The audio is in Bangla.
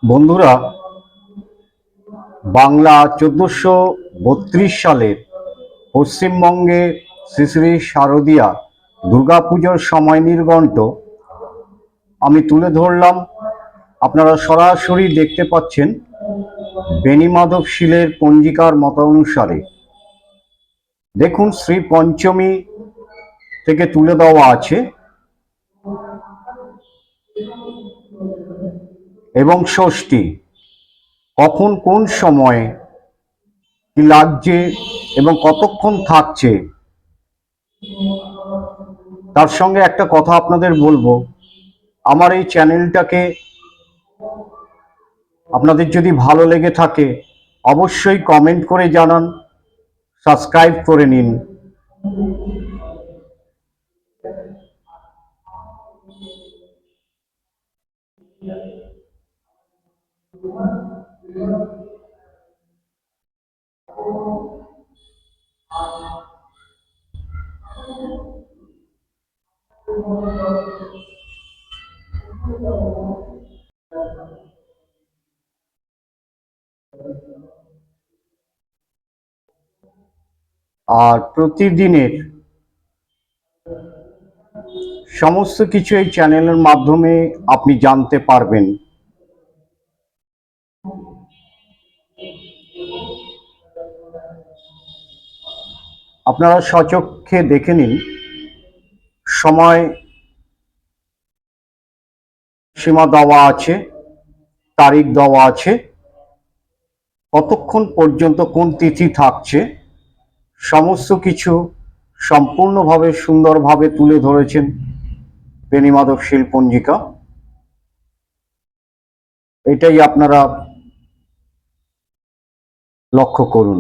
বন্ধুরা, বাংলা 1432 সালের পশ্চিমবঙ্গে শ্রী শ্রী শারদীয়া দুর্গাপুজোর সময় নির্ঘণ্ট আমি তুলে ধরলাম। আপনারা সরাসরি দেখতে পাচ্ছেন বেণীমাধব শীলের পঞ্জিকার মতানুসারে। দেখুন, শ্রী পঞ্চমী থেকে তুলে দেওয়া আছে এবং ষষ্ঠী কখন কোন সময়ে কি লাগছে এবং কতক্ষণ থাকছে। তার সঙ্গে একটা কথা আপনাদের বলবো, আমার এই চ্যানেলটাকে আপনাদের যদি ভালো লেগে থাকে অবশ্যই কমেন্ট করে জানান, সাবস্ক্রাইব করে নিন। আর প্রতিদিনের সমস্ত কিছু এই চ্যানেলের মাধ্যমে আপনি জানতে পারবেন। আপনারা সচক্ষে দেখে নিন, সময় সীমা দেওয়া আছে, তারিখ দেওয়া আছে, কতক্ষণ পর্যন্ত কোন তিথি থাকছে, সমস্ত কিছু সম্পূর্ণভাবে সুন্দরভাবে তুলে ধরেছেন বেণীমাধব শীল পঞ্জিকা। এটাই আপনারা লক্ষ্য করুন।